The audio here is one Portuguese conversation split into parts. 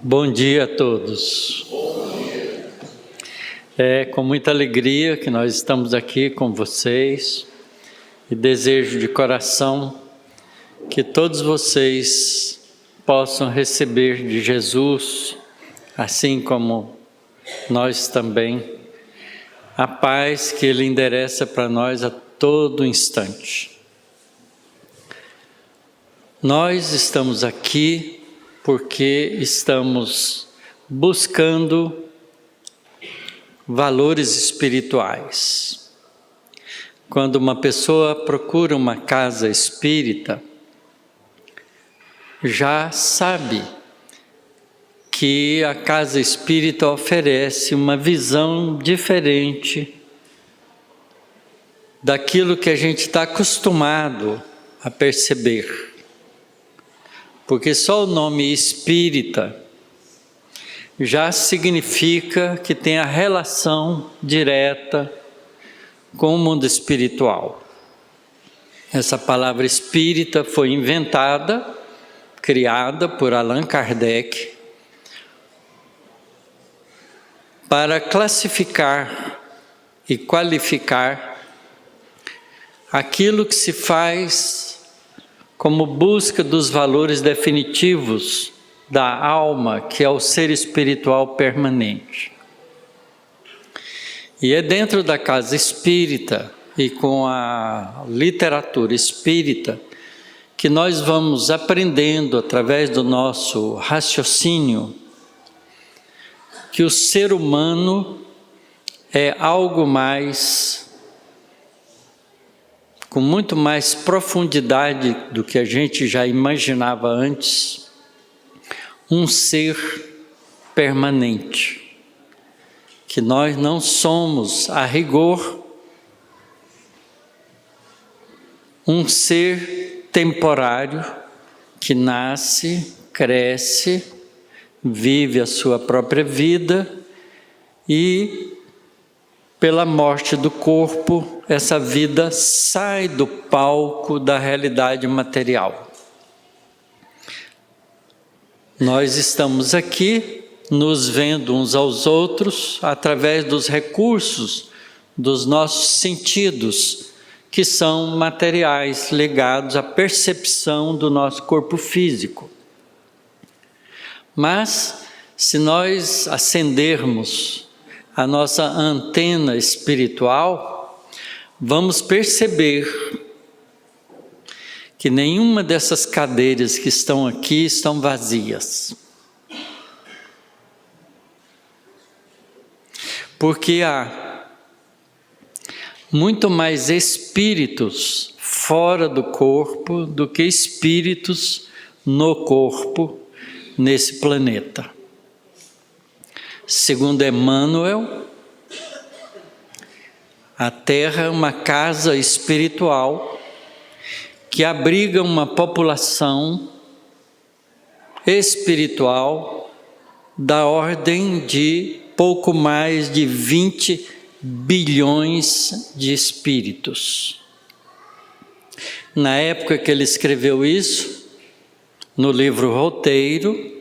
Bom dia a todos. É com muita alegria que nós estamos aqui com vocês e desejo de coração que todos vocês possam receber de Jesus, assim como nós também, a paz que Ele endereça para nós a todo instante. Nós estamos aqui porque estamos buscando valores espirituais. Quando uma pessoa procura uma casa espírita, já sabe que a casa espírita oferece uma visão diferente daquilo que a gente está acostumado a perceber. Porque só o nome espírita já significa que tem a relação direta com o mundo espiritual. Essa palavra espírita foi inventada, criada por Allan Kardec, para classificar e qualificar aquilo que se faz como busca dos valores definitivos da alma, que é o ser espiritual permanente. E é dentro da casa espírita e com a literatura espírita que nós vamos aprendendo através do nosso raciocínio que o ser humano é algo mais, com muito mais profundidade do que a gente já imaginava antes, um ser permanente, que nós não somos, a rigor, um ser temporário que nasce, cresce, vive a sua própria vida e, pela morte do corpo, essa vida sai do palco da realidade material. Nós estamos aqui nos vendo uns aos outros através dos recursos dos nossos sentidos, que são materiais ligados à percepção do nosso corpo físico. Mas, se nós acendermos a nossa antena espiritual, vamos perceber que nenhuma dessas cadeiras que estão aqui estão vazias. Porque há muito mais espíritos fora do corpo do que espíritos no corpo nesse planeta. Segundo Emmanuel, a Terra é uma casa espiritual que abriga uma população espiritual da ordem de pouco mais de 20 bilhões de espíritos. Na época que ele escreveu isso, no livro Roteiro,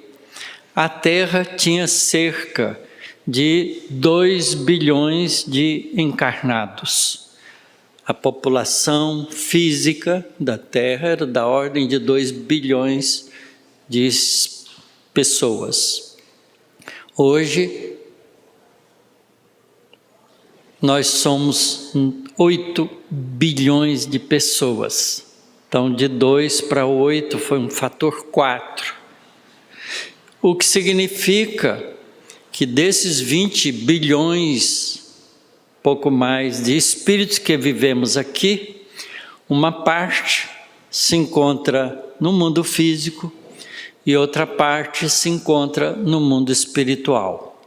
a Terra tinha cerca de 2 bilhões de encarnados. A população física da Terra era da ordem de 2 bilhões de pessoas. Hoje, nós somos 8 bilhões de pessoas. Então, de 2 para 8 foi um fator 4. O que significa que desses 20 bilhões, pouco mais, de espíritos que vivemos aqui, uma parte se encontra no mundo físico e outra parte se encontra no mundo espiritual.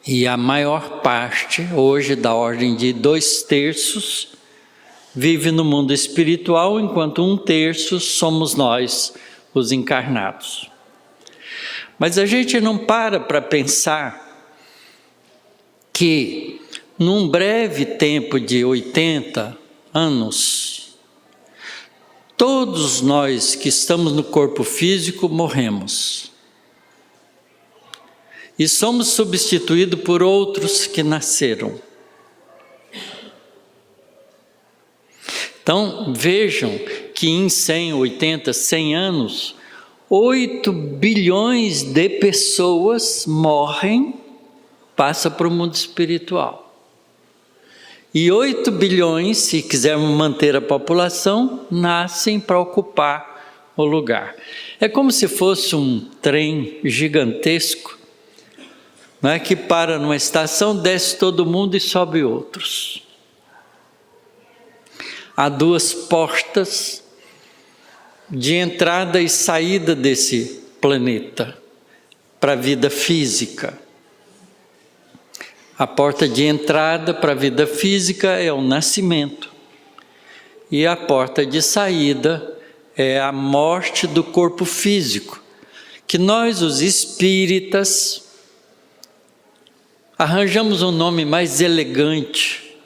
E a maior parte, hoje da ordem de 2/3, vive no mundo espiritual, enquanto 1/3 somos nós, os encarnados. Mas a gente não para pensar que, num breve tempo de 80 anos, todos nós que estamos no corpo físico morremos. e somos substituídos por outros que nasceram. Então, vejam que em 100 anos, 8 bilhões de pessoas morrem, passam para o mundo espiritual. E 8 bilhões, se quisermos manter a população, nascem para ocupar o lugar. É como se fosse um trem gigantesco, não é, que para numa estação, desce todo mundo e sobe outros. Há 2 portas de entrada e saída desse planeta para a vida física. A porta de entrada para a vida física é o nascimento. E a porta de saída é a morte do corpo físico, que nós, os espíritas, arranjamos um nome mais elegante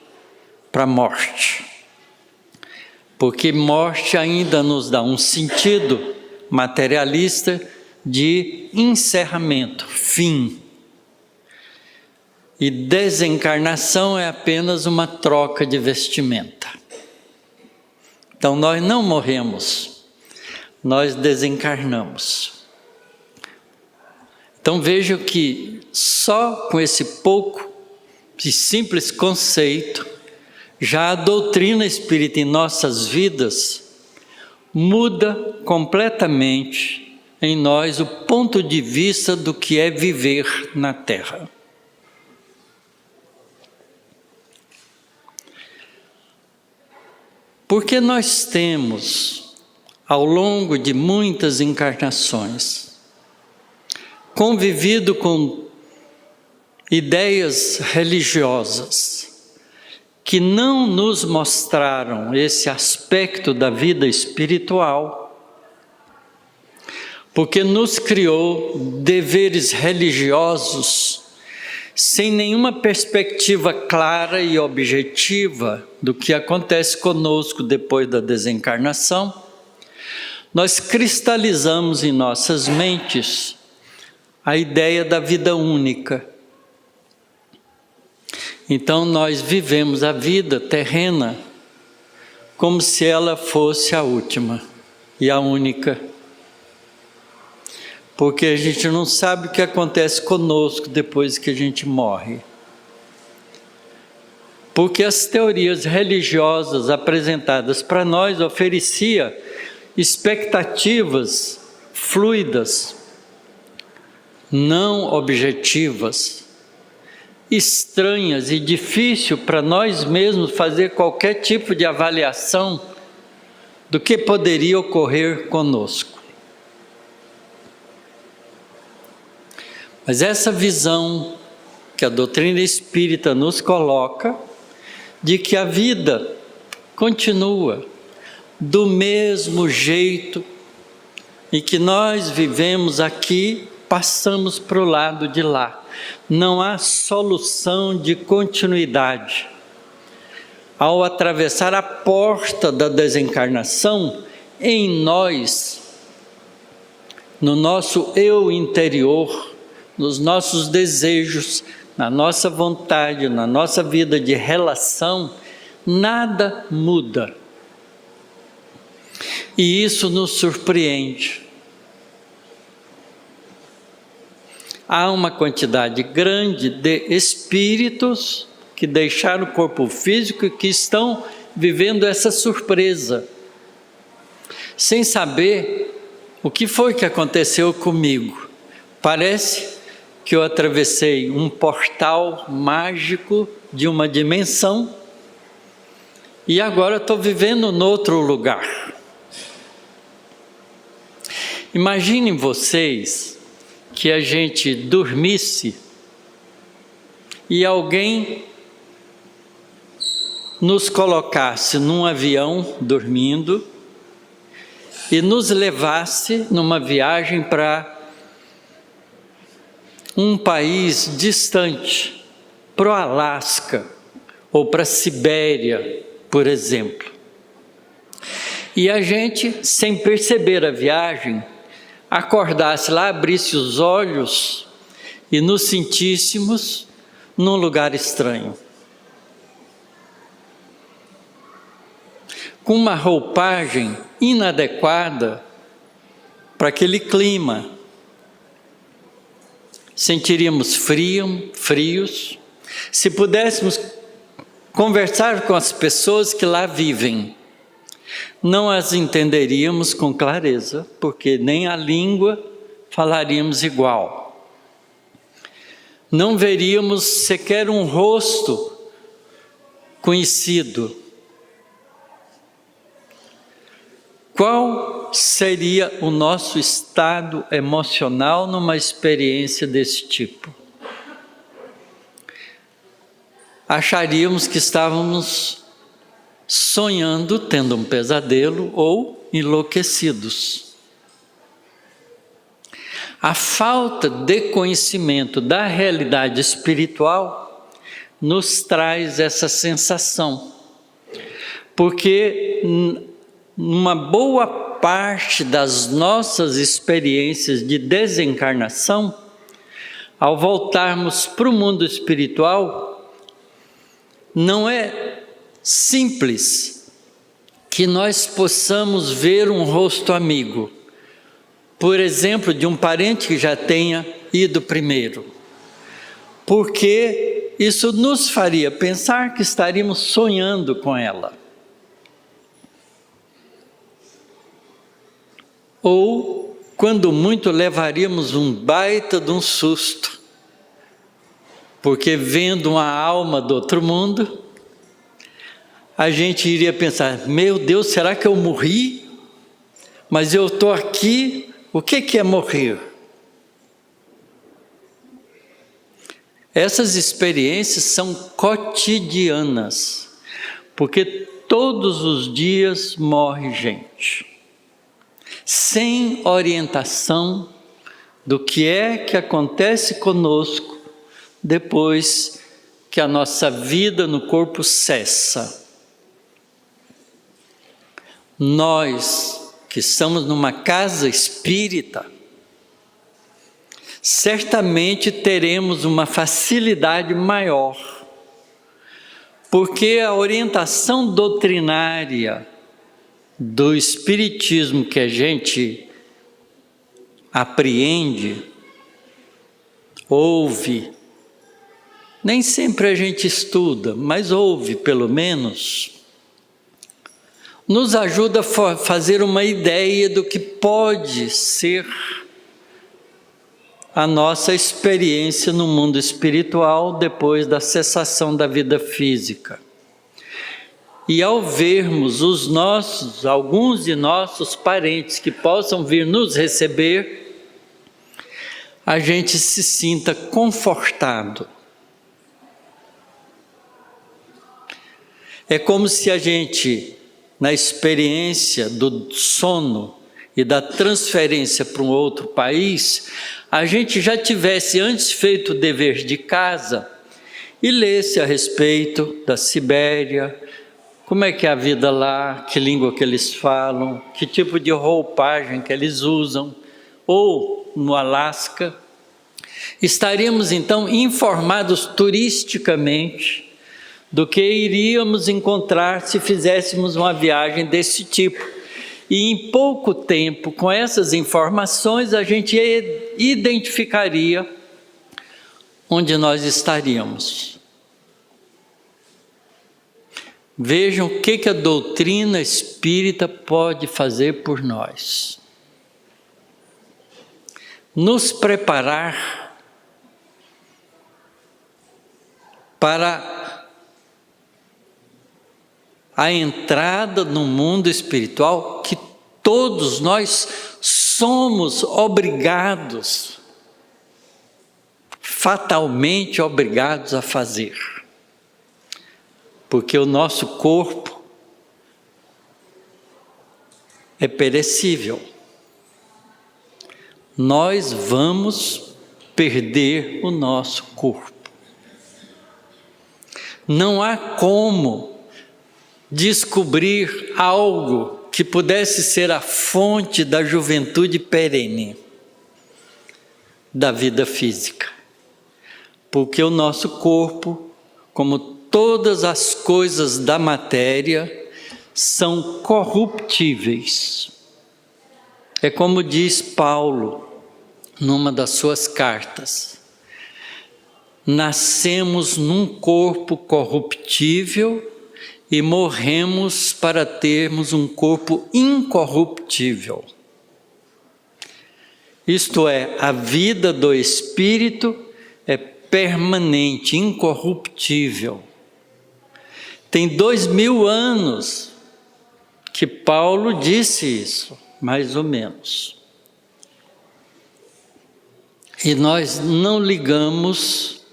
para a morte. Porque morte ainda nos dá um sentido materialista de encerramento, fim. E desencarnação é apenas uma troca de vestimenta. Então nós não morremos, nós desencarnamos. Então vejam que só com esse pouco e simples conceito, já a doutrina espírita em nossas vidas muda completamente em nós o ponto de vista do que é viver na Terra. Porque nós temos, ao longo de muitas encarnações, convivido com ideias religiosas que não nos mostraram esse aspecto da vida espiritual, porque nos criou deveres religiosos sem nenhuma perspectiva clara e objetiva do que acontece conosco depois da desencarnação, nós cristalizamos em nossas mentes a ideia da vida única. Então nós vivemos a vida terrena como se ela fosse a última e a única. Porque a gente não sabe o que acontece conosco depois que a gente morre. Porque as teorias religiosas apresentadas para nós ofereciam expectativas fluidas, não objetivas, estranhas e difícil para nós mesmos fazer qualquer tipo de avaliação do que poderia ocorrer conosco. Mas essa visão que a doutrina espírita nos coloca, de que a vida continua do mesmo jeito e que nós vivemos aqui, passamos para o lado de lá. Não há solução de continuidade. Ao atravessar a porta da desencarnação, em nós, no nosso eu interior, nos nossos desejos, na nossa vontade, na nossa vida de relação, nada muda. E isso nos surpreende. Há uma quantidade grande de espíritos que deixaram o corpo físico e que estão vivendo essa surpresa, sem saber o que foi que aconteceu comigo. Parece que eu atravessei um portal mágico de uma dimensão e agora estou vivendo em outro lugar. Imaginem vocês que a gente dormisse e alguém nos colocasse num avião dormindo e nos levasse numa viagem para um país distante, para o Alasca ou para a Sibéria, por exemplo. E a gente, sem perceber a viagem, acordasse lá, abrisse os olhos e nos sentíssemos num lugar estranho, com uma roupagem inadequada para aquele clima. Sentiríamos frios. Se pudéssemos conversar com as pessoas que lá vivem, não as entenderíamos com clareza, porque nem a língua falaríamos igual. Não veríamos sequer um rosto conhecido. Qual seria o nosso estado emocional numa experiência desse tipo? Acharíamos que estávamos sonhando, tendo um pesadelo ou enlouquecidos. A falta de conhecimento da realidade espiritual nos traz essa sensação, porque numa boa parte das nossas experiências de desencarnação, ao voltarmos para o mundo espiritual, não é simples que nós possamos ver um rosto amigo, por exemplo, de um parente que já tenha ido primeiro, porque isso nos faria pensar que estaríamos sonhando com ela. Ou, quando muito, levaríamos um baita de um susto, porque vendo uma alma do outro mundo, a gente iria pensar: meu Deus, será que eu morri? Mas eu estou aqui, o que é morrer? Essas experiências são cotidianas, porque todos os dias morre gente, sem orientação do que é que acontece conosco depois que a nossa vida no corpo cessa. Nós que estamos numa casa espírita, certamente teremos uma facilidade maior, porque a orientação doutrinária do Espiritismo que a gente apreende, ouve, nem sempre a gente estuda, mas ouve pelo menos, nos ajuda a fazer uma ideia do que pode ser a nossa experiência no mundo espiritual depois da cessação da vida física. E ao vermos alguns de nossos parentes que possam vir nos receber, a gente se sinta confortado. É como se a gente, na experiência do sono e da transferência para um outro país, a gente já tivesse antes feito o dever de casa e lesse a respeito da Sibéria, como é que é a vida lá, que língua que eles falam, que tipo de roupagem que eles usam, ou no Alasca. Estaríamos então informados turisticamente do que iríamos encontrar se fizéssemos uma viagem desse tipo. E em pouco tempo, com essas informações, a gente identificaria onde nós estaríamos. Vejam o que a doutrina espírita pode fazer por nós. Nos preparar para a entrada no mundo espiritual que todos nós somos obrigados, fatalmente obrigados a fazer. Porque o nosso corpo é perecível. Nós vamos perder o nosso corpo. Não há como descobrir algo que pudesse ser a fonte da juventude perene, da vida física. porque o nosso corpo, como todas as coisas da matéria, são corruptíveis. É como diz Paulo numa das suas cartas: nascemos num corpo corruptível e morremos para termos um corpo incorruptível. Isto é, a vida do Espírito é permanente, incorruptível. Tem 2000 anos que Paulo disse isso, mais ou menos. E nós não ligamos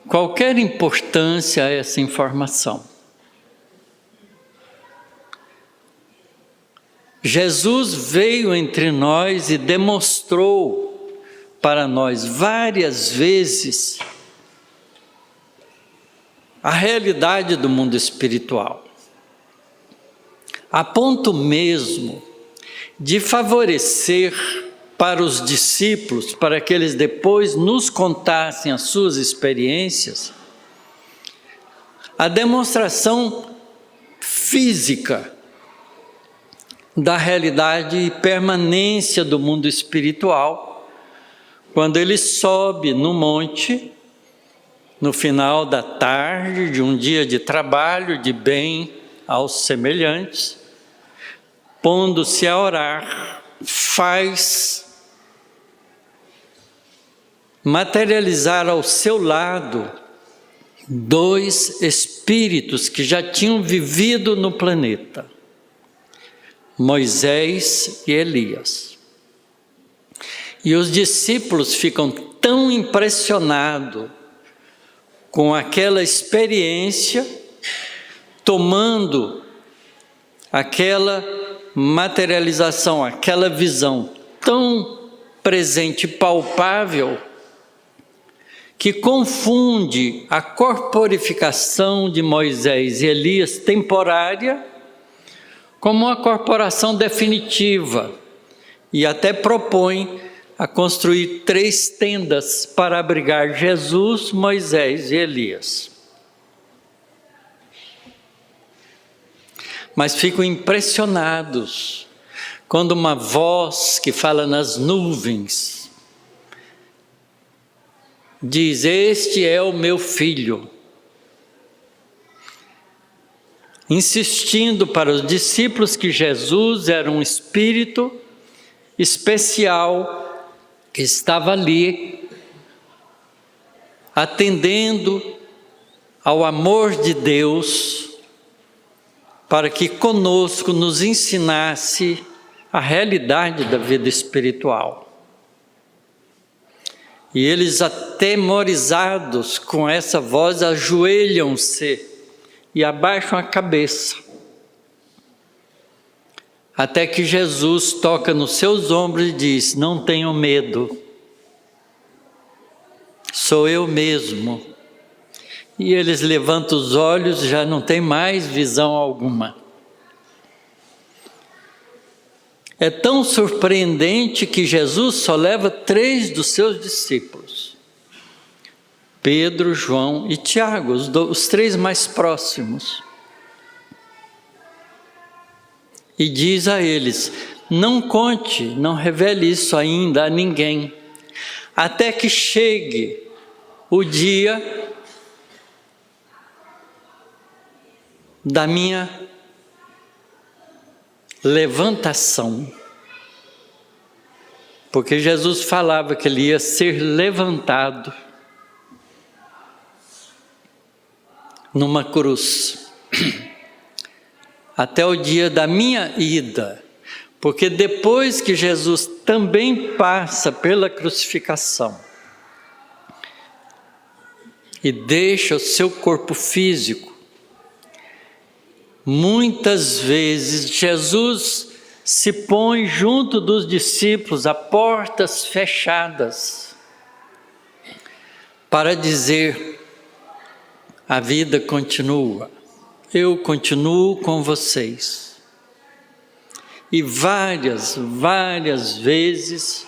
qualquer importância a essa informação. Jesus veio entre nós e demonstrou para nós várias vezes a realidade do mundo espiritual, a ponto mesmo de favorecer para os discípulos, para que eles depois nos contassem as suas experiências, a demonstração física da realidade e permanência do mundo espiritual, quando ele sobe no monte, no final da tarde de um dia de trabalho, de bem aos semelhantes, pondo-se a orar, faz materializar ao seu lado 2 espíritos que já tinham vivido no planeta, Moisés e Elias. E os discípulos ficam tão impressionados com aquela experiência, tomando aquela materialização, aquela visão tão presente e palpável, que confunde a corporificação de Moisés e Elias temporária como uma corporação definitiva, e até propõe a construir 3 tendas para abrigar Jesus, Moisés e Elias. Mas ficam impressionados quando uma voz que fala nas nuvens diz: "Este é o meu filho", insistindo para os discípulos que Jesus era um espírito especial que estava ali atendendo ao amor de Deus, para que conosco nos ensinasse a realidade da vida espiritual. E eles, atemorizados com essa voz, ajoelham-se e abaixam a cabeça, até que Jesus toca nos seus ombros e diz: "Não tenham medo, sou eu mesmo". E eles levantam os olhos, já não tem mais visão alguma. É tão surpreendente que Jesus só leva 3 dos seus discípulos: Pedro, João e Tiago, os 3 mais próximos. E diz a eles: não conte, não revele isso ainda a ninguém, até que chegue o dia da minha levantação. Porque Jesus falava que ele ia ser levantado numa cruz, até o dia da minha ida, porque depois que Jesus também passa pela crucificação e deixa o seu corpo físico, muitas vezes Jesus se põe junto dos discípulos a portas fechadas para dizer: a vida continua, eu continuo com vocês. E várias vezes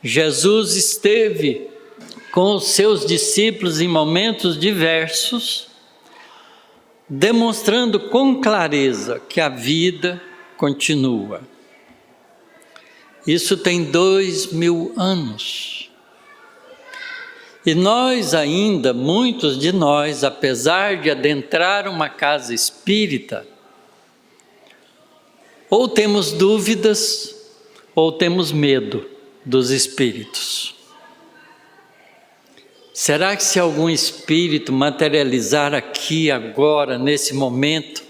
Jesus esteve com os seus discípulos em momentos diversos, demonstrando com clareza que a vida continua. Isso tem 2000 anos. E nós ainda, muitos de nós, apesar de adentrar uma casa espírita, ou temos dúvidas, ou temos medo dos espíritos. Será que se algum espírito materializar aqui, agora, nesse momento,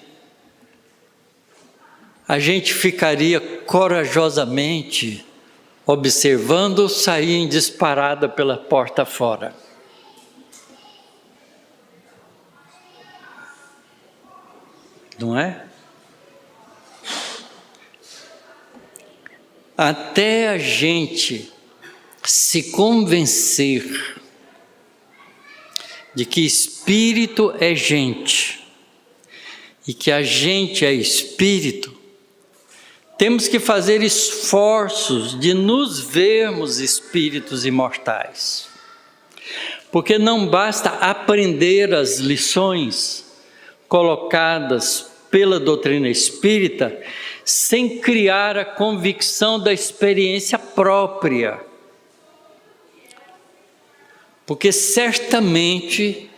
a gente ficaria corajosamente observando sair em disparada pela porta fora? Não é? Até a gente se convencer de que espírito é gente e que a gente é espírito, temos que fazer esforços de nos vermos espíritos imortais. Porque não basta aprender as lições colocadas pela doutrina espírita sem criar a convicção da experiência própria. Porque certamente,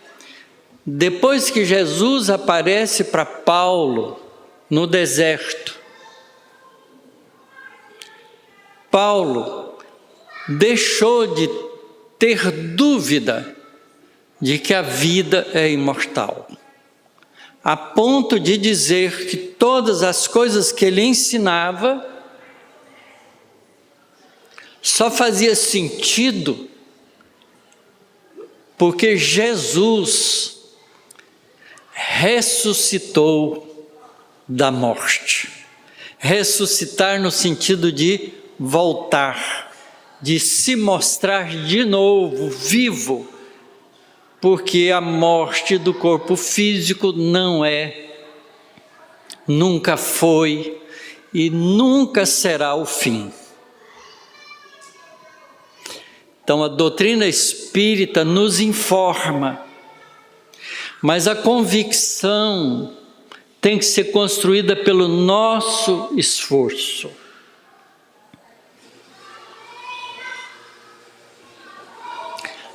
depois que Jesus aparece para Paulo no deserto, Paulo deixou de ter dúvida de que a vida é imortal, a ponto de dizer que todas as coisas que ele ensinava só fazia sentido porque Jesus ressuscitou da morte. Ressuscitar no sentido de voltar, de se mostrar de novo vivo, porque a morte do corpo físico não é, nunca foi e nunca será o fim. Então a doutrina espírita nos informa, mas a convicção tem que ser construída pelo nosso esforço.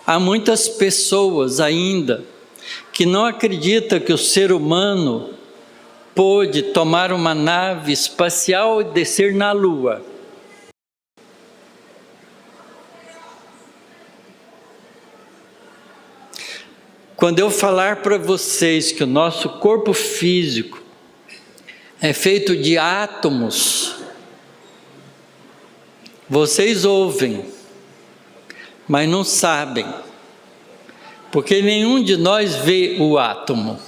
Há muitas pessoas ainda que não acreditam que o ser humano pôde tomar uma nave espacial e descer na Lua. Quando eu falar para vocês que o nosso corpo físico é feito de átomos, vocês ouvem, mas não sabem, porque nenhum de nós vê o átomo.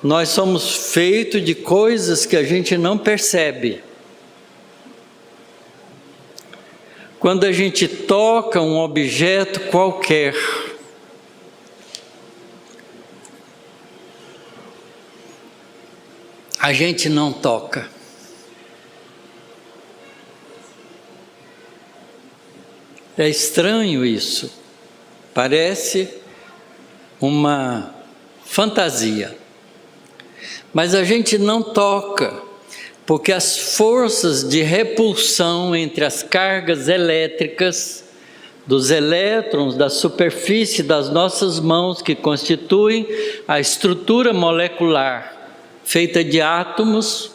Nós somos feitos de coisas que a gente não percebe. Quando a gente toca um objeto qualquer, a gente não toca. É estranho isso, parece uma fantasia, mas a gente não toca, porque as forças de repulsão entre as cargas elétricas dos elétrons da superfície das nossas mãos, que constituem a estrutura molecular feita de átomos,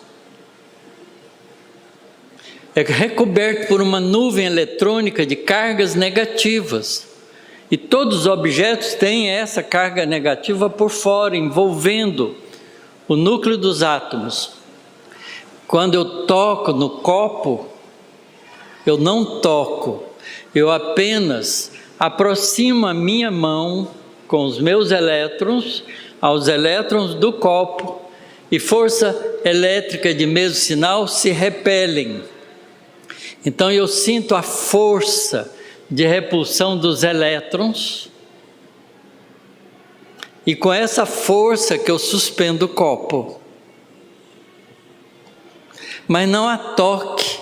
é recoberto por uma nuvem eletrônica de cargas negativas. E todos os objetos têm essa carga negativa por fora, envolvendo o núcleo dos átomos. Quando eu toco no copo, eu não toco, eu apenas aproximo a minha mão com os meus elétrons aos elétrons do copo, e força elétrica de mesmo sinal se repelem. Então eu sinto a força de repulsão dos elétrons, e com essa força que eu suspendo o copo. Mas não há toque.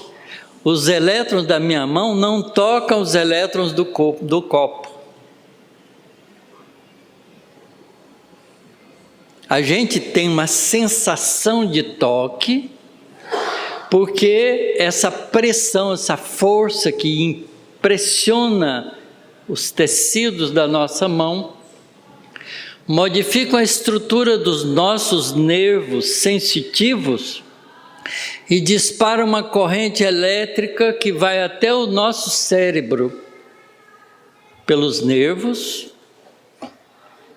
Os elétrons da minha mão não tocam os elétrons do copo. A gente tem uma sensação de toque, porque essa pressão, essa força que impressiona os tecidos da nossa mão, modificam a estrutura dos nossos nervos sensitivos e dispara uma corrente elétrica que vai até o nosso cérebro pelos nervos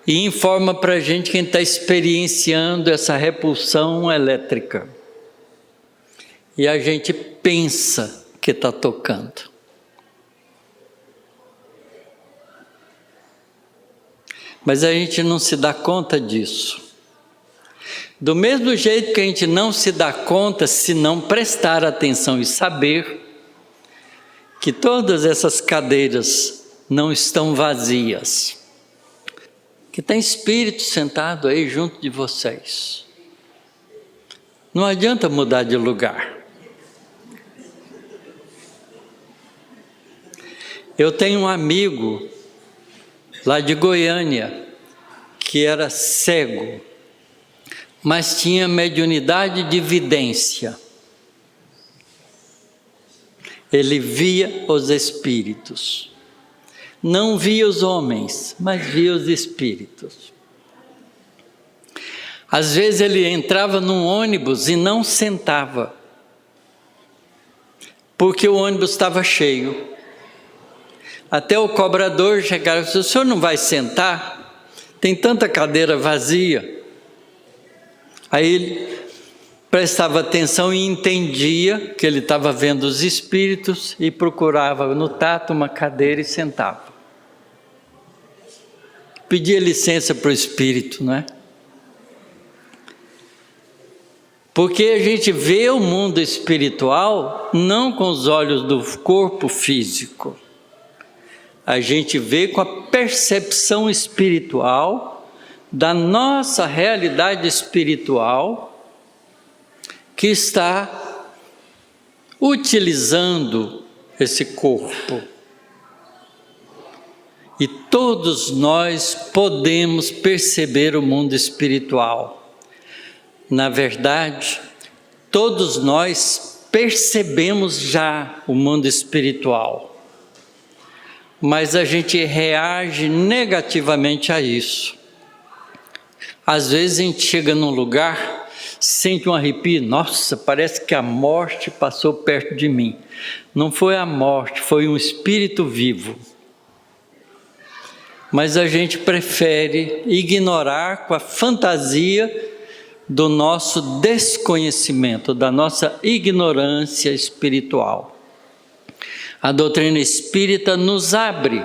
e informa para a gente quem está experienciando essa repulsão elétrica. E a gente pensa que está tocando. Mas a gente não se dá conta disso. Do mesmo jeito que a gente não se dá conta se não prestar atenção e saber que todas essas cadeiras não estão vazias. Que tem espírito sentado aí junto de vocês. Não adianta mudar de lugar. Eu tenho um amigo lá de Goiânia que era cego, mas tinha mediunidade de vidência. Ele via os espíritos. Não via os homens, mas via os espíritos. Às vezes ele entrava num ônibus e não sentava, porque o ônibus estava cheio. Até o cobrador chegar e disse: o senhor não vai sentar? Tem tanta cadeira vazia. Aí ele prestava atenção e entendia que ele estava vendo os espíritos e procurava no tato uma cadeira e sentava. Pedia licença para o espírito, não é? Porque a gente vê o mundo espiritual não com os olhos do corpo físico. A gente vê com a percepção espiritual da nossa realidade espiritual que está utilizando esse corpo. E todos nós podemos perceber o mundo espiritual. Na verdade, todos nós percebemos já o mundo espiritual. Mas a gente reage negativamente a isso. Às vezes a gente chega num lugar, sente um arrepio, nossa, parece que a morte passou perto de mim. Não foi a morte, foi um espírito vivo. Mas a gente prefere ignorar com a fantasia do nosso desconhecimento, da nossa ignorância espiritual. A doutrina espírita nos abre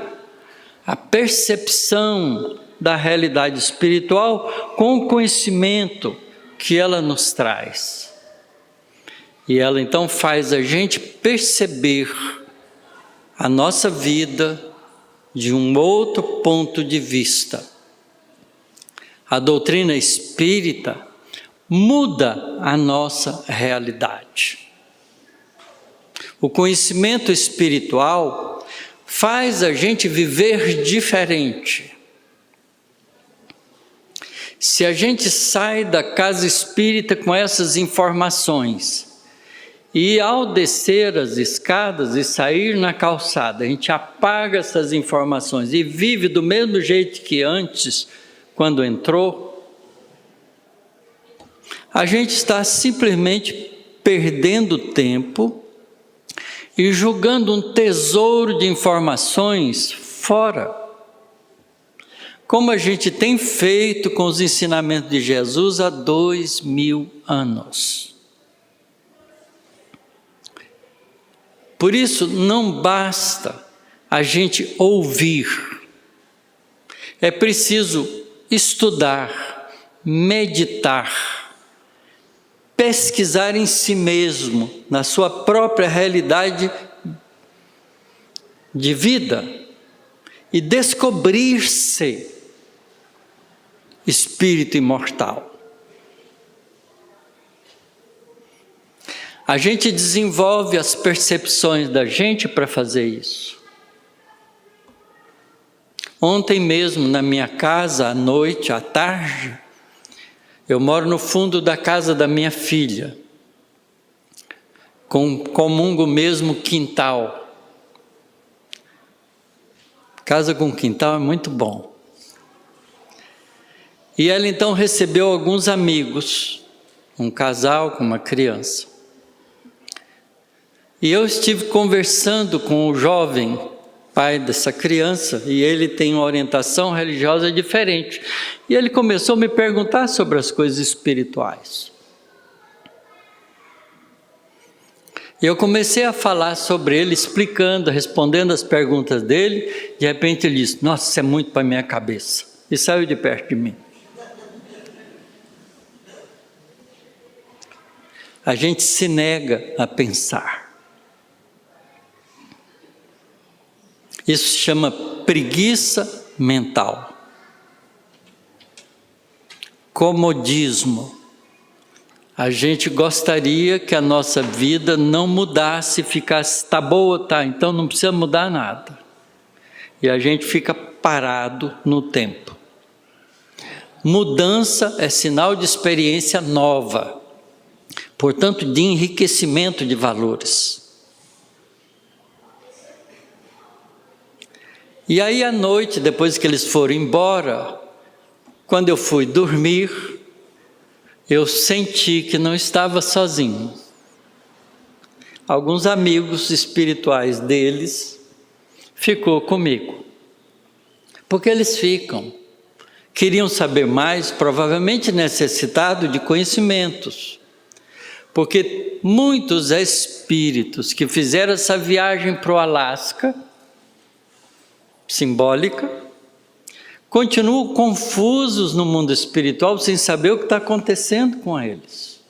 a percepção da realidade espiritual com o conhecimento que ela nos traz. E ela então faz a gente perceber a nossa vida de um outro ponto de vista. A doutrina espírita muda a nossa realidade. O conhecimento espiritual faz a gente viver diferente. Se a gente sai da casa espírita com essas informações e ao descer as escadas e sair na calçada, a gente apaga essas informações e vive do mesmo jeito que antes, quando entrou, a gente está simplesmente perdendo tempo e jogando um tesouro de informações fora. Como a gente tem feito com os ensinamentos de Jesus há 2000 anos. Por isso, não basta a gente ouvir. É preciso estudar, meditar, pesquisar em si mesmo, na sua própria realidade de vida e descobrir-se espírito imortal. A gente desenvolve as percepções da gente para fazer isso. Ontem mesmo, na minha casa, à noite, à tarde, eu moro no fundo da casa da minha filha, comungo o mesmo quintal. Casa com quintal é muito bom. E ela então recebeu alguns amigos, um casal com uma criança. E eu estive conversando com o jovem pai dessa criança, e ele tem uma orientação religiosa diferente. E ele começou a me perguntar sobre as coisas espirituais. E eu comecei a falar sobre ele, explicando, respondendo as perguntas dele. De repente ele disse: nossa, isso é muito para a minha cabeça. E saiu de perto de mim. A gente se nega a pensar. Isso se chama preguiça mental. Comodismo. A gente gostaria que a nossa vida não mudasse, ficasse, tá boa, tá, então não precisa mudar nada. E a gente fica parado no tempo. Mudança é sinal de experiência nova, portanto, de enriquecimento de valores. E aí à noite, depois que eles foram embora, quando eu fui dormir, eu senti que não estava sozinho. Alguns amigos espirituais deles ficou comigo. Porque eles ficam. Queriam saber mais, provavelmente necessitados de conhecimentos. Porque muitos espíritos que fizeram essa viagem para o Alasca, simbólica, continuam confusos no mundo espiritual sem saber o que está acontecendo com eles.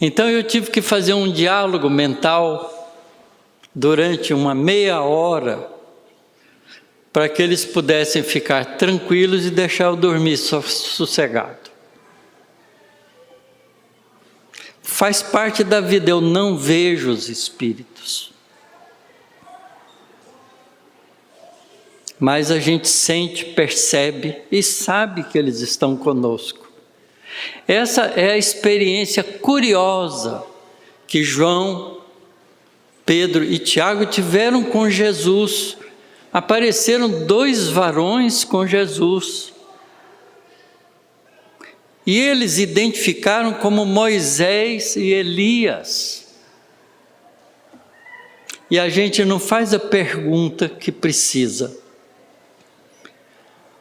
Então eu tive que fazer um diálogo mental durante uma meia hora para que eles pudessem ficar tranquilos e deixar eu dormir sossegado. Faz parte da vida, eu não vejo os espíritos. Mas a gente sente, percebe e sabe que eles estão conosco. Essa é a experiência curiosa que João, Pedro e Tiago tiveram com Jesus. Apareceram 2 varões com Jesus. E eles identificaram como Moisés e Elias. E a gente não faz a pergunta que precisa.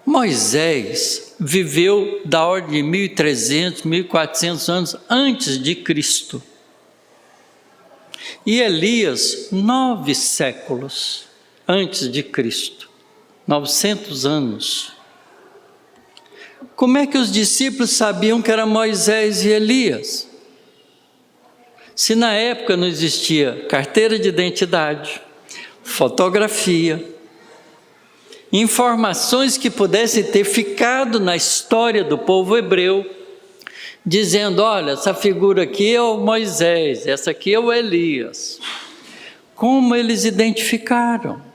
Moisés viveu da ordem de 1.300, 1.400 anos antes de Cristo. E Elias, 9 séculos antes de Cristo. 900 anos. Como é que os discípulos sabiam que era Moisés e Elias? Se na época não existia carteira de identidade, fotografia, informações que pudessem ter ficado na história do povo hebreu, dizendo: olha, essa figura aqui é o Moisés, essa aqui é o Elias. Como eles identificaram?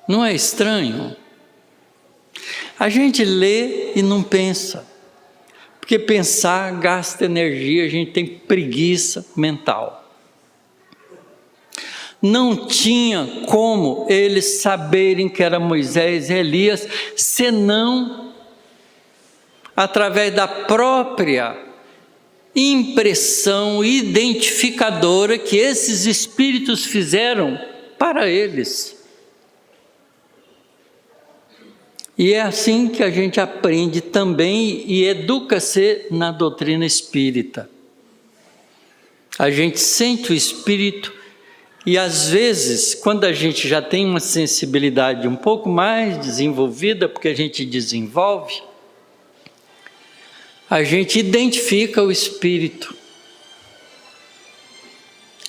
Não é estranho? A gente lê e não pensa, porque pensar gasta energia, a gente tem preguiça mental. Não tinha como eles saberem que era Moisés e Elias, senão através da própria impressão identificadora que esses espíritos fizeram para eles. E é assim que a gente aprende também e educa-se na doutrina espírita. A gente sente o espírito. E às vezes, quando a gente já tem uma sensibilidade um pouco mais desenvolvida, porque a gente desenvolve, a gente identifica o espírito.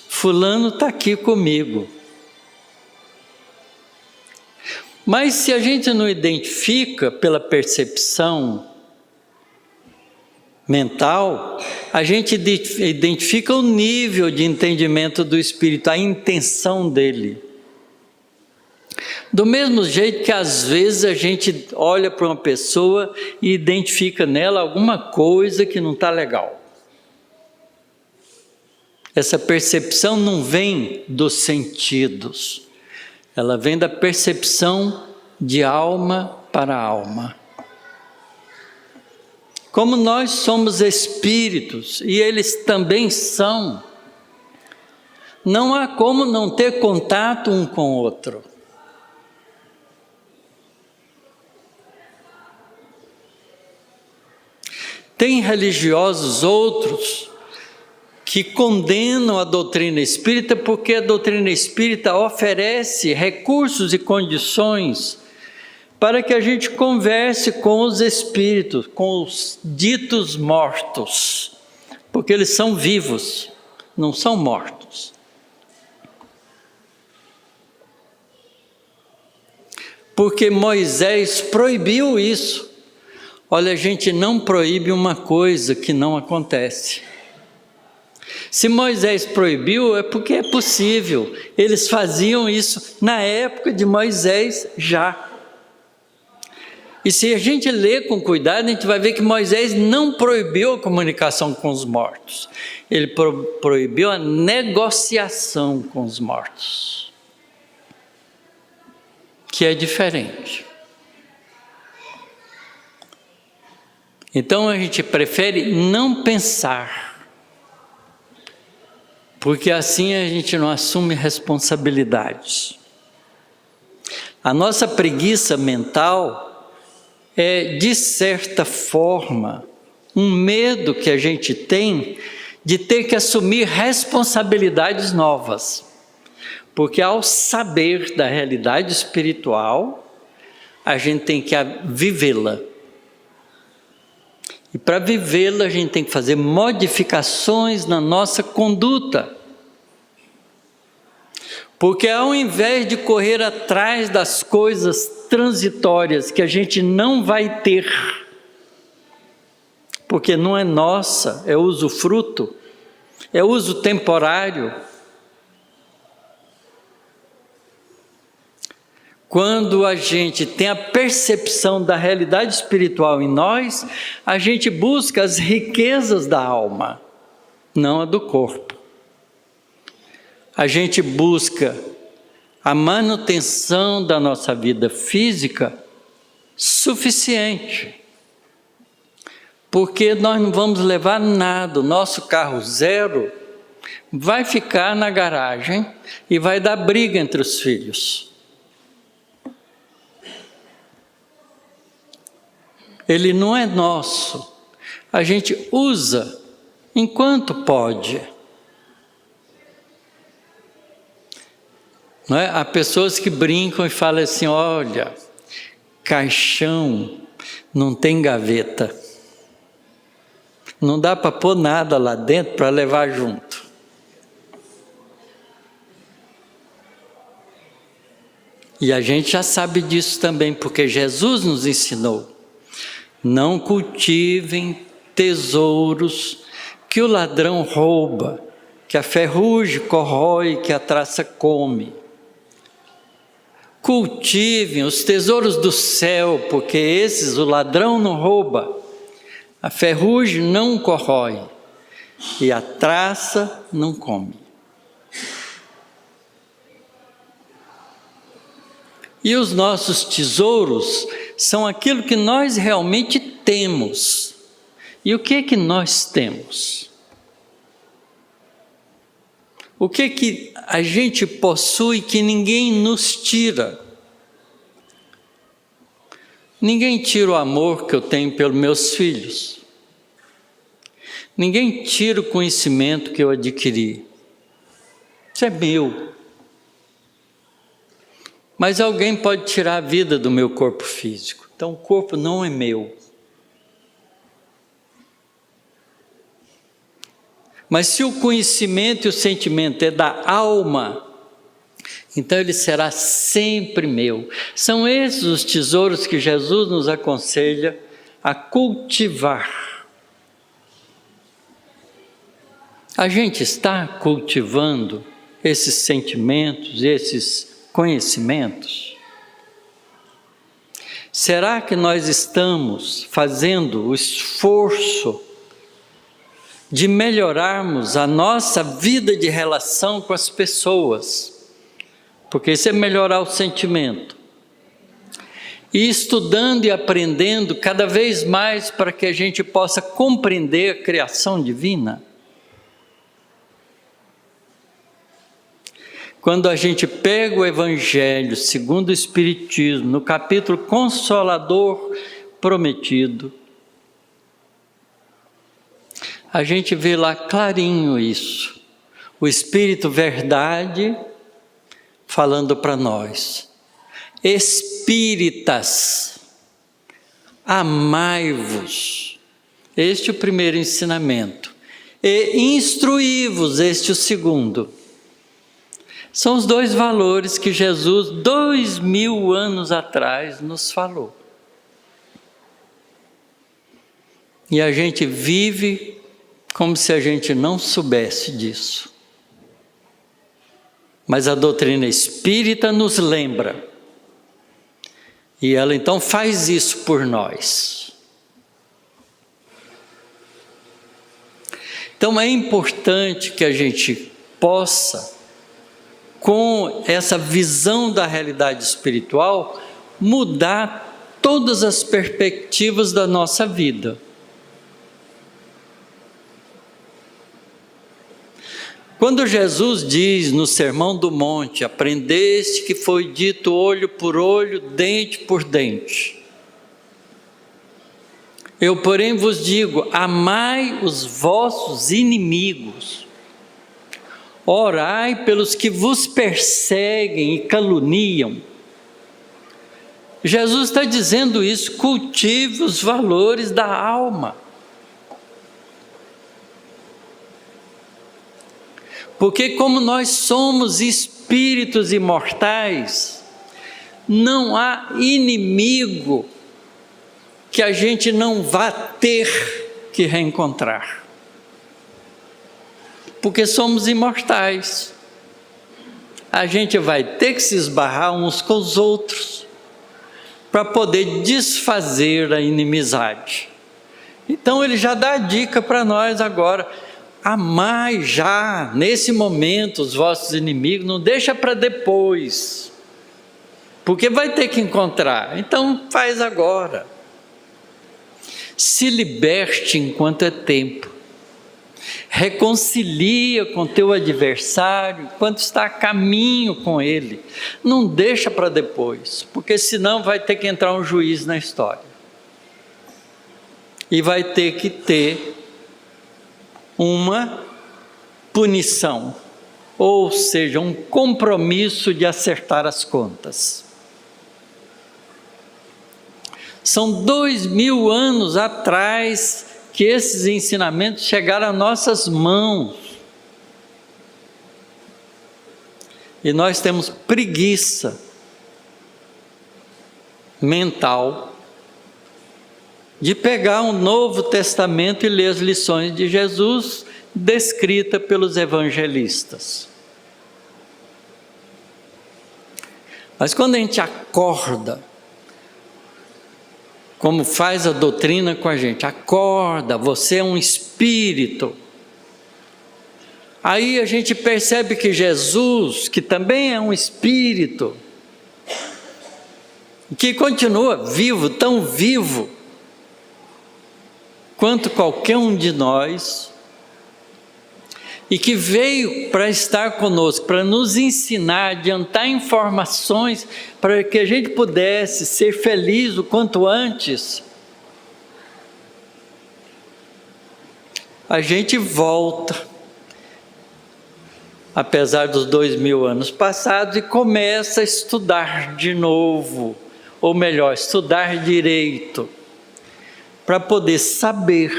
Fulano está aqui comigo. Mas se a gente não identifica pela percepção, mental, a gente identifica o nível de entendimento do Espírito, a intenção dele. Do mesmo jeito que às vezes a gente olha para uma pessoa e identifica nela alguma coisa que não está legal. Essa percepção não vem dos sentidos, ela vem da percepção de alma para alma. Como nós somos espíritos e eles também são, não há como não ter contato um com o outro. Tem religiosos outros que condenam a doutrina espírita porque a doutrina espírita oferece recursos e condições para que a gente converse com os espíritos, com os ditos mortos, porque eles são vivos, não são mortos. Porque Moisés proibiu isso. Olha, a gente não proíbe uma coisa que não acontece. Se Moisés proibiu, é porque é possível. Eles faziam isso na época de Moisés já. E se a gente ler com cuidado, a gente vai ver que Moisés não proibiu a comunicação com os mortos. Ele proibiu a negociação com os mortos, que é diferente. Então a gente prefere não pensar, porque assim a gente não assume responsabilidades. A nossa preguiça mental é, de certa forma, um medo que a gente tem de ter que assumir responsabilidades novas. Porque ao saber da realidade espiritual, a gente tem que vivê-la. E para vivê-la, a gente tem que fazer modificações na nossa conduta. Porque ao invés de correr atrás das coisas transitórias que a gente não vai ter, porque não é nossa, é usufruto, é uso temporário. Quando a gente tem a percepção da realidade espiritual em nós, a gente busca as riquezas da alma, não a do corpo. A gente busca a manutenção da nossa vida física suficiente, porque nós não vamos levar nada, o nosso carro zero vai ficar na garagem e vai dar briga entre os filhos. Ele não é nosso, a gente usa enquanto pode. Não é? Há pessoas que brincam e falam assim, olha, caixão não tem gaveta, não dá para pôr nada lá dentro para levar junto. E a gente já sabe disso também, porque Jesus nos ensinou. Não cultivem tesouros que o ladrão rouba, que a ferrugem corrói, que a traça come. Cultivem os tesouros do céu, porque esses o ladrão não rouba, a ferrugem não corrói e a traça não come. E os nossos tesouros são aquilo que nós realmente temos. E o que é que nós temos? O que é que a gente possui que ninguém nos tira? Ninguém tira o amor que eu tenho pelos meus filhos. Ninguém tira o conhecimento que eu adquiri. Isso é meu. Mas alguém pode tirar a vida do meu corpo físico. Então o corpo não é meu. Mas se o conhecimento e o sentimento é da alma, então ele será sempre meu. São esses os tesouros que Jesus nos aconselha a cultivar. A gente está cultivando esses sentimentos, esses conhecimentos? Será que nós estamos fazendo o esforço de melhorarmos a nossa vida de relação com as pessoas? Porque isso é melhorar o sentimento. E estudando e aprendendo cada vez mais para que a gente possa compreender a criação divina. Quando a gente pega o Evangelho segundo o Espiritismo, no capítulo Consolador Prometido, a gente vê lá clarinho isso. O Espírito Verdade falando para nós. Espíritas, amai-vos. Este é o primeiro ensinamento. E instruí-vos, este é o segundo. São os dois valores que Jesus, 2000 anos atrás, nos falou. E a gente vive como se a gente não soubesse disso. Mas a doutrina espírita nos lembra. E ela então faz isso por nós. Então é importante que a gente possa, com essa visão da realidade espiritual, mudar todas as perspectivas da nossa vida. Quando Jesus diz no Sermão do Monte, aprendeste que foi dito olho por olho, dente por dente. Eu, porém, vos digo, amai os vossos inimigos. Orai pelos que vos perseguem e caluniam. Jesus está dizendo isso, cultive os valores da alma. Porque como nós somos espíritos imortais, não há inimigo que a gente não vá ter que reencontrar. Porque somos imortais. A gente vai ter que se esbarrar uns com os outros para poder desfazer a inimizade. Então ele já dá a dica para nós agora: amai já, nesse momento, os vossos inimigos, não deixa para depois, porque vai ter que encontrar, então faz agora. Se liberte enquanto é tempo. Reconcilia com teu adversário enquanto está a caminho com ele. Não deixa para depois, porque senão vai ter que entrar um juiz na história. E vai ter que ter uma punição, ou seja, um compromisso de acertar as contas. São 2000 anos atrás que esses ensinamentos chegaram às nossas mãos. E nós temos preguiça mental de pegar um Novo Testamento e ler as lições de Jesus descritas pelos evangelistas. Mas quando a gente acorda, como faz a doutrina com a gente, acorda, você é um espírito. Aí a gente percebe que Jesus, que também é um espírito, que continua vivo, tão vivo quanto qualquer um de nós, e que veio para estar conosco, para nos ensinar, adiantar informações, para que a gente pudesse ser feliz o quanto antes, a gente volta, apesar dos 2000 anos passados, e começa a estudar de novo, ou melhor, estudar direito, para poder saber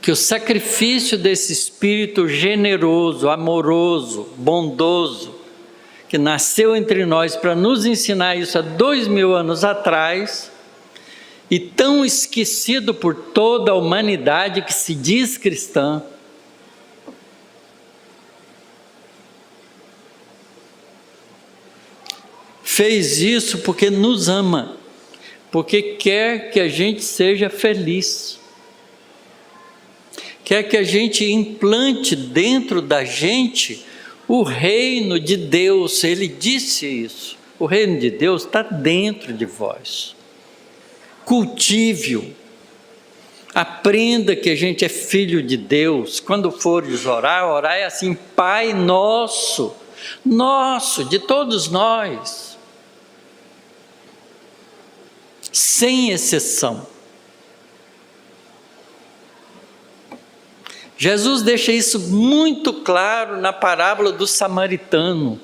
que o sacrifício desse Espírito generoso, amoroso, bondoso, que nasceu entre nós para nos ensinar isso há 2000 anos atrás, e tão esquecido por toda a humanidade que se diz cristã, fez isso porque nos ama, porque quer que a gente seja feliz, quer que a gente implante dentro da gente o reino de Deus. Ele disse isso, o reino de Deus está dentro de vós. Cultive-o, aprenda que a gente é filho de Deus. Quando fores orar, orai assim: Pai nosso, nosso, de todos nós, sem exceção. Jesus deixa isso muito claro na parábola do samaritano.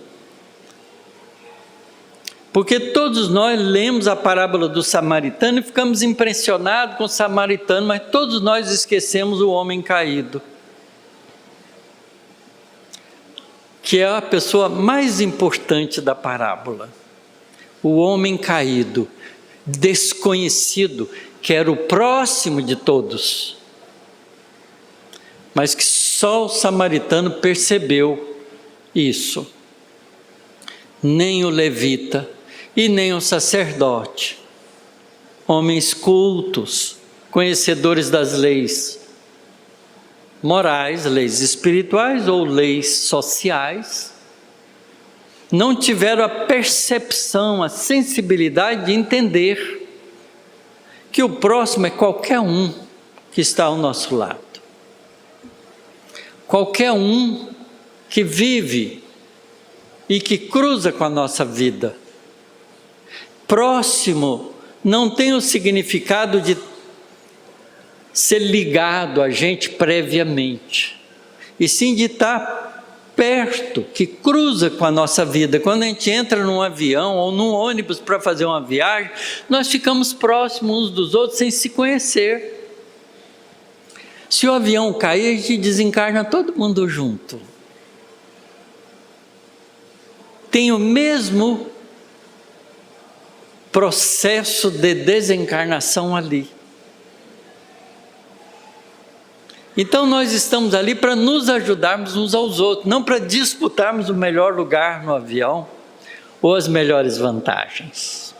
Porque todos nós lemos a parábola do samaritano e ficamos impressionados com o samaritano, mas todos nós esquecemos o homem caído, que é a pessoa mais importante da parábola. O homem caído, desconhecido, que era o próximo de todos, mas que só o samaritano percebeu isso. Nem o levita e nem o sacerdote, homens cultos, conhecedores das leis morais, leis espirituais ou leis sociais, não tiveram a percepção, a sensibilidade de entender que o próximo é qualquer um que está ao nosso lado. Qualquer um que vive e que cruza com a nossa vida. Próximo não tem o significado de ser ligado a gente previamente, e sim de estar perto, que cruza com a nossa vida. Quando a gente entra num avião ou num ônibus para fazer uma viagem, nós ficamos próximos uns dos outros sem se conhecer. Se o avião cair, a gente desencarna todo mundo junto. Tem o mesmo processo de desencarnação ali. Então nós estamos ali para nos ajudarmos uns aos outros, não para disputarmos o melhor lugar no avião ou as melhores vantagens.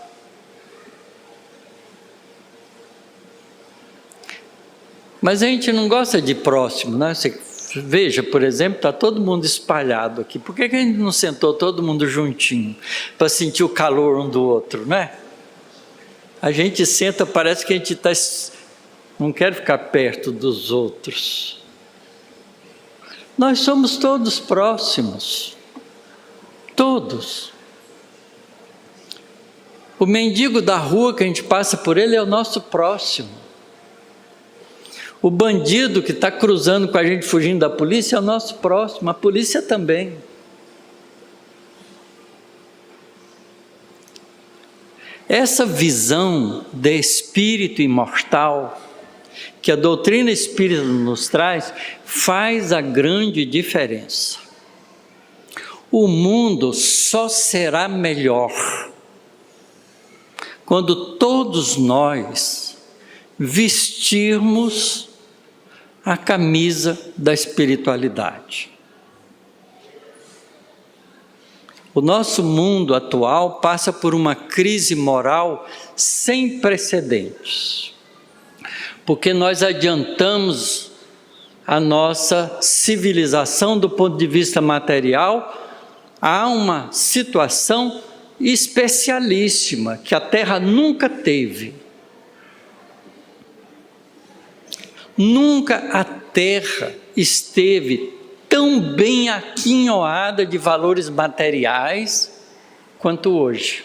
Mas a gente não gosta de próximo, né? Você veja, por exemplo, está todo mundo espalhado aqui. Por que a gente não sentou todo mundo juntinho, para sentir o calor um do outro, né? A gente senta, parece que a gente não quer ficar perto dos outros. Nós somos todos próximos, todos. O mendigo da rua que a gente passa por ele é o nosso próximo. O bandido que está cruzando com a gente fugindo da polícia é o nosso próximo, a polícia também. Essa visão de espírito imortal que a doutrina espírita nos traz faz a grande diferença. O mundo só será melhor quando todos nós vestirmos a camisa da espiritualidade. O nosso mundo atual passa por uma crise moral sem precedentes, porque nós adiantamos a nossa civilização do ponto de vista material a uma situação especialíssima que a Terra nunca teve. Nunca a Terra esteve tão bem aquinhoada de valores materiais quanto hoje.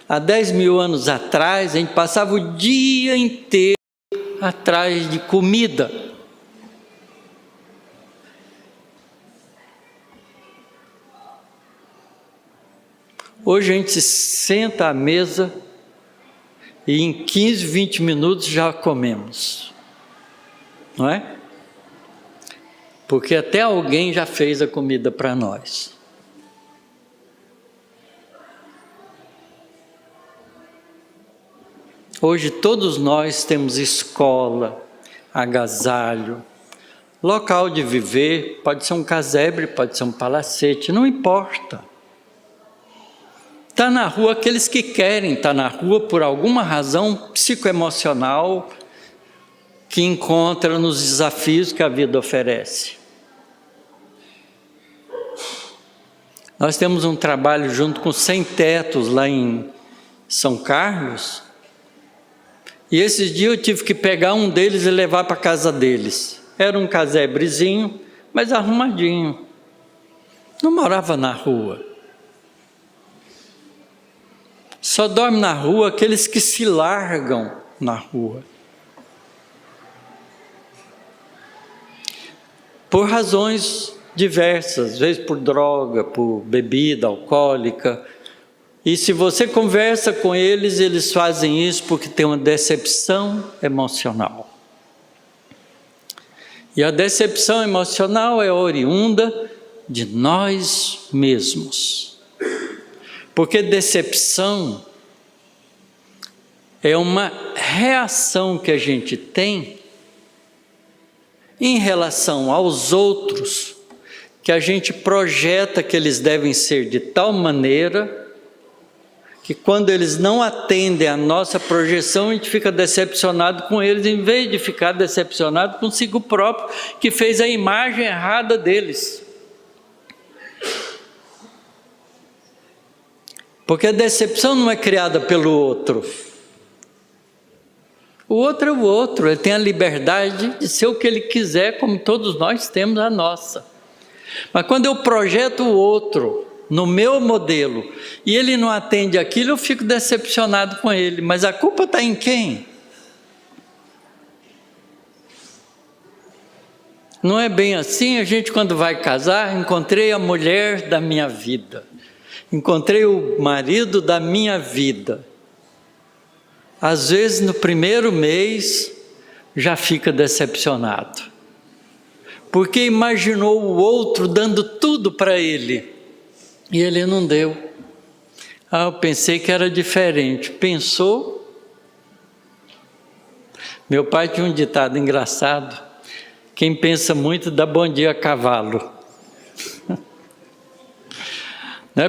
Há 10 mil anos atrás, a gente passava o dia inteiro atrás de comida. Hoje a gente se senta à mesa e em 15, 20 minutos já comemos, não é? Porque até alguém já fez a comida para nós. Hoje todos nós temos escola, agasalho, local de viver, pode ser um casebre, pode ser um palacete, não importa. Está na rua aqueles que querem estar na rua por alguma razão psicoemocional que encontra nos desafios que a vida oferece. Nós temos um trabalho junto com Sem Tetos lá em São Carlos, e esses dias eu tive que pegar um deles e levar para a casa deles. Era um casebrezinho, mas arrumadinho. Não morava na rua. Só dorme na rua aqueles que se largam na rua. Por razões diversas, às vezes por droga, por bebida alcoólica. E se você conversa com eles, eles fazem isso porque tem uma decepção emocional. E a decepção emocional é oriunda de nós mesmos. Porque decepção é uma reação que a gente tem em relação aos outros, que a gente projeta que eles devem ser de tal maneira que quando eles não atendem à nossa projeção, a gente fica decepcionado com eles, em vez de ficar decepcionado consigo próprio, que fez a imagem errada deles. Porque a decepção não é criada pelo outro. O outro é o outro, ele tem a liberdade de ser o que ele quiser, como todos nós temos a nossa. Mas quando eu projeto o outro no meu modelo, e ele não atende aquilo, eu fico decepcionado com ele. Mas a culpa está em quem? Não é bem assim. A gente, quando vai casar, encontrei a mulher da minha vida, encontrei o marido da minha vida. Às vezes, no primeiro mês, já fica decepcionado, porque imaginou o outro dando tudo para ele, e ele não deu. Eu pensei que era diferente. Pensou? Meu pai tinha um ditado engraçado: quem pensa muito dá bom dia a cavalo.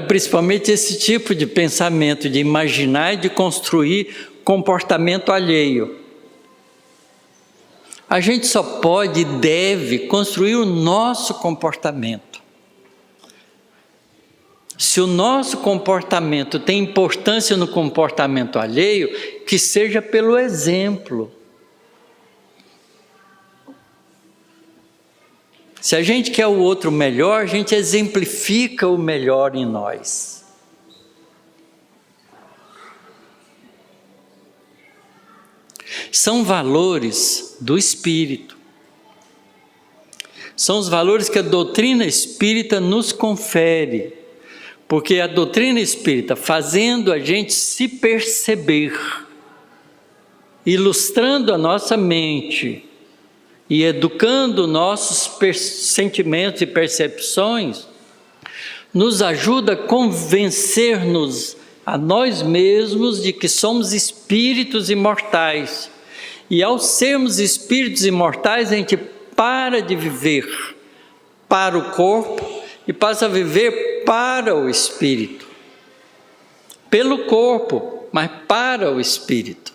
Principalmente esse tipo de pensamento, de imaginar e de construir comportamento alheio. A gente só pode e deve construir o nosso comportamento. Se o nosso comportamento tem importância no comportamento alheio, que seja pelo exemplo. Se a gente quer o outro melhor, a gente exemplifica o melhor em nós. São valores do espírito. São os valores que a doutrina espírita nos confere. Porque a doutrina espírita, fazendo a gente se perceber, ilustrando a nossa mente e educando nossos sentimentos e percepções, nos ajuda a convencer-nos a nós mesmos de que somos espíritos imortais. E ao sermos espíritos imortais, a gente para de viver para o corpo e passa a viver para o espírito. Pelo corpo, mas para o espírito.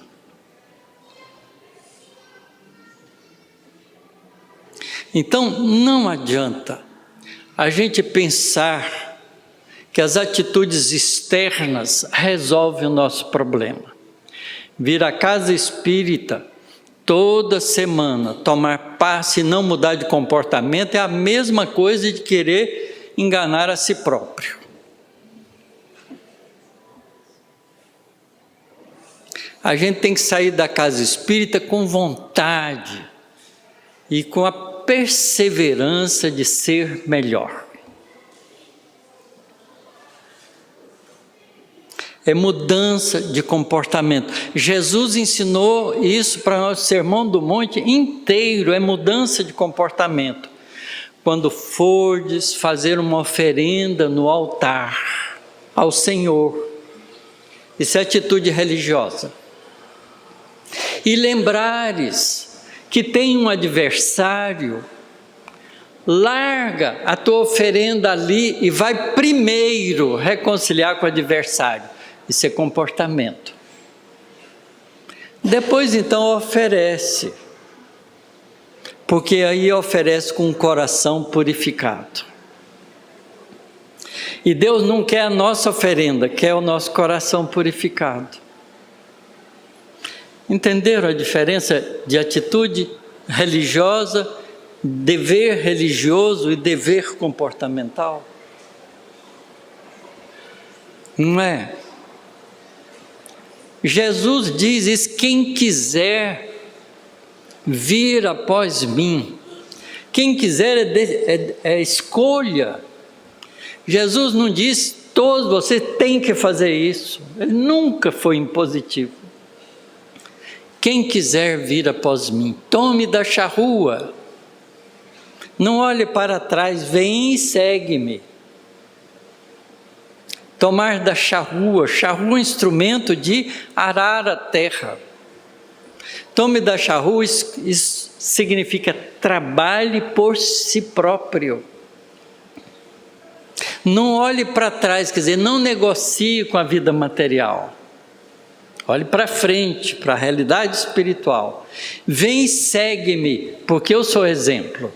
Então, não adianta a gente pensar que as atitudes externas resolvem o nosso problema. Vir à casa espírita toda semana, tomar passe e não mudar de comportamento é a mesma coisa de querer enganar a si próprio. A gente tem que sair da casa espírita com vontade e com a perseverança de ser melhor. É mudança de comportamento. Jesus ensinou isso para nós, o Sermão do Monte inteiro, é mudança de comportamento. Quando fordes fazer uma oferenda no altar ao Senhor, isso é atitude religiosa. E lembrares que tem um adversário Larga a tua oferenda ali e vai primeiro reconciliar com o adversário. Isso é comportamento. Depois então oferece, porque aí oferece com um coração purificado. E Deus não quer a nossa oferenda, quer o nosso coração purificado. Entenderam a diferença de atitude religiosa, dever religioso e dever comportamental? Não é? Jesus diz isso: quem quiser vir após mim, quem quiser é escolha. Jesus não diz, todos você tem que fazer isso. Ele nunca foi impositivo. Quem quiser vir após mim, tome da charrua. Não olhe para trás, vem e segue-me. Tomar da charrua, charrua é um instrumento de arar a terra. Tome da charrua, isso significa trabalhe por si próprio. Não olhe para trás, quer dizer, não negocie com a vida material. Olhe para frente, para a realidade espiritual. Vem e segue-me, porque eu sou exemplo.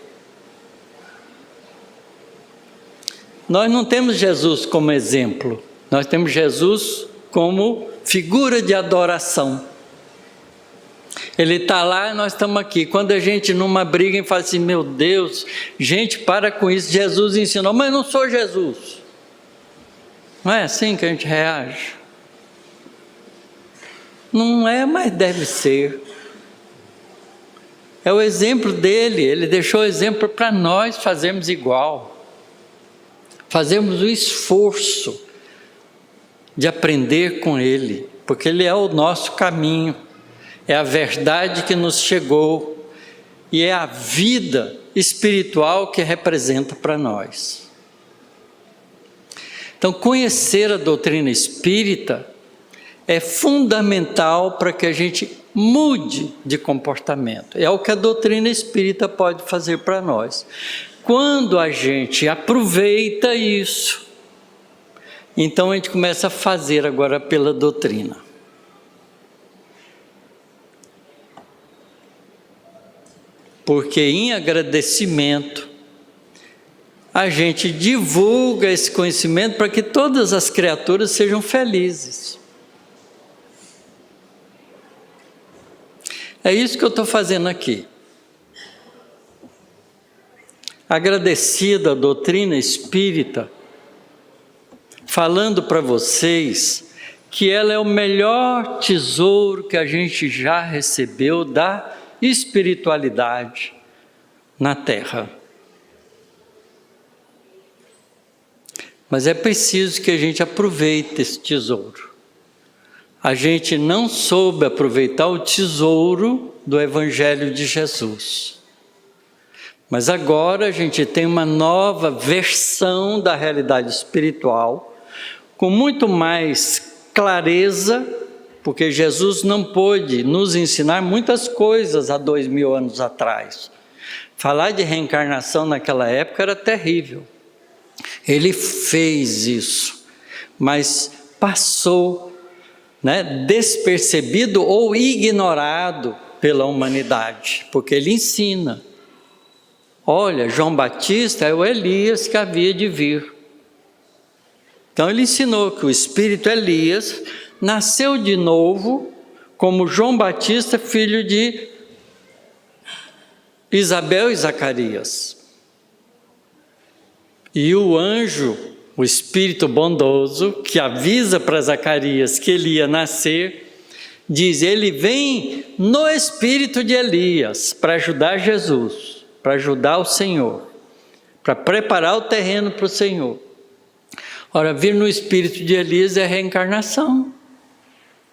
Nós não temos Jesus como exemplo, nós temos Jesus como figura de adoração. Ele está lá e nós estamos aqui. Quando a gente numa briga e fala assim, meu Deus, gente, para com isso, Jesus ensinou, mas eu não sou Jesus. Não é assim que a gente reage? Não é, mas deve ser. É o exemplo dele, ele deixou o exemplo para nós fazermos igual. Fazemos o esforço de aprender com ele, porque ele é o nosso caminho. É a verdade que nos chegou e é a vida espiritual que representa para nós. Então, conhecer a doutrina espírita é fundamental para que a gente mude de comportamento. É o que a doutrina espírita pode fazer para nós. Quando a gente aproveita isso, então a gente começa a fazer agora pela doutrina. Porque em agradecimento, a gente divulga esse conhecimento para que todas as criaturas sejam felizes. É isso que eu estou fazendo aqui. Agradecido à doutrina espírita, falando para vocês que ela é o melhor tesouro que a gente já recebeu da espiritualidade na Terra. Mas é preciso que a gente aproveite esse tesouro. A gente não soube aproveitar o tesouro do Evangelho de Jesus. Mas agora a gente tem uma nova versão da realidade espiritual, com muito mais clareza, porque Jesus não pôde nos ensinar muitas coisas há 2000 anos atrás. Falar de reencarnação naquela época era terrível. Ele fez isso, mas passou, despercebido ou ignorado pela humanidade, porque ele ensina. Olha, João Batista é o Elias que havia de vir. Então ele ensinou que o espírito Elias nasceu de novo como João Batista, filho de Isabel e Zacarias. E o anjo, o espírito bondoso, que avisa para Zacarias que ele ia nascer, diz, ele vem no espírito de Elias para ajudar Jesus, para ajudar o Senhor, para preparar o terreno para o Senhor. Ora, vir no espírito de Elias é reencarnação.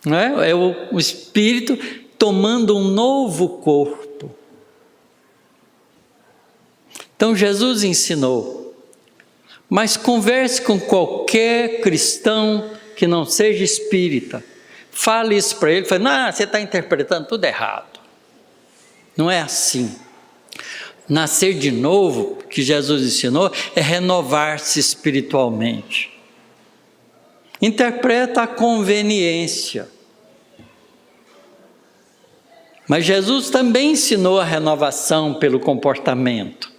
Não é? É o espírito tomando um novo corpo. Então Jesus ensinou, mas converse com qualquer cristão que não seja espírita, fale isso para ele, fale, não, você está interpretando tudo errado. Não é assim. Nascer de novo, que Jesus ensinou, é renovar-se espiritualmente. Interpreta a conveniência. Mas Jesus também ensinou a renovação pelo comportamento.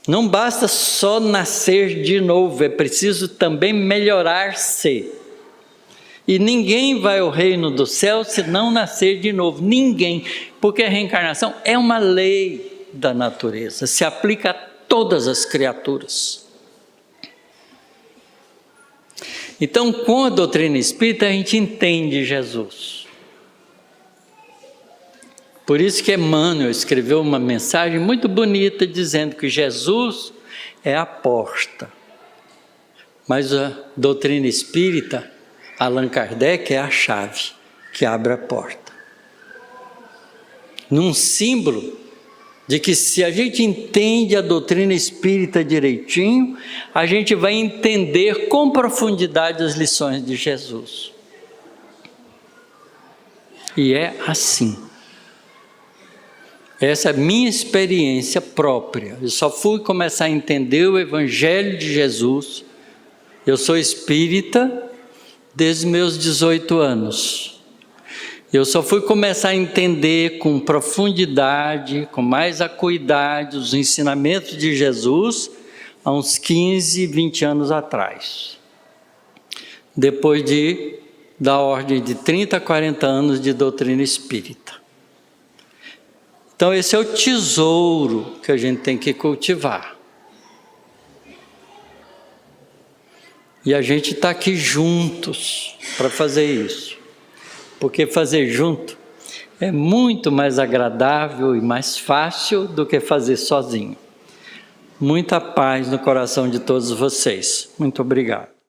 Não basta só nascer de novo, é preciso também melhorar-se. E ninguém vai ao reino do céu se não nascer de novo. Ninguém. Porque a reencarnação é uma lei da natureza. Se aplica a todas as criaturas. Então, com a doutrina espírita, a gente entende Jesus. Por isso que Emmanuel escreveu uma mensagem muito bonita dizendo que Jesus é a porta. Mas a doutrina espírita, Allan Kardec, é a chave que abre a porta. Num símbolo de que se a gente entende a doutrina espírita direitinho, a gente vai entender com profundidade as lições de Jesus. E é assim. Essa é a minha experiência própria. Eu só fui começar a entender o Evangelho de Jesus. Eu sou espírita desde meus 18 anos. Eu só fui começar a entender com profundidade, com mais acuidade, os ensinamentos de Jesus há uns 15, 20 anos atrás. Depois da ordem de 30, 40 anos de doutrina espírita. Então esse é o tesouro que a gente tem que cultivar. E a gente está aqui juntos para fazer isso. Porque fazer junto é muito mais agradável e mais fácil do que fazer sozinho. Muita paz no coração de todos vocês. Muito obrigado.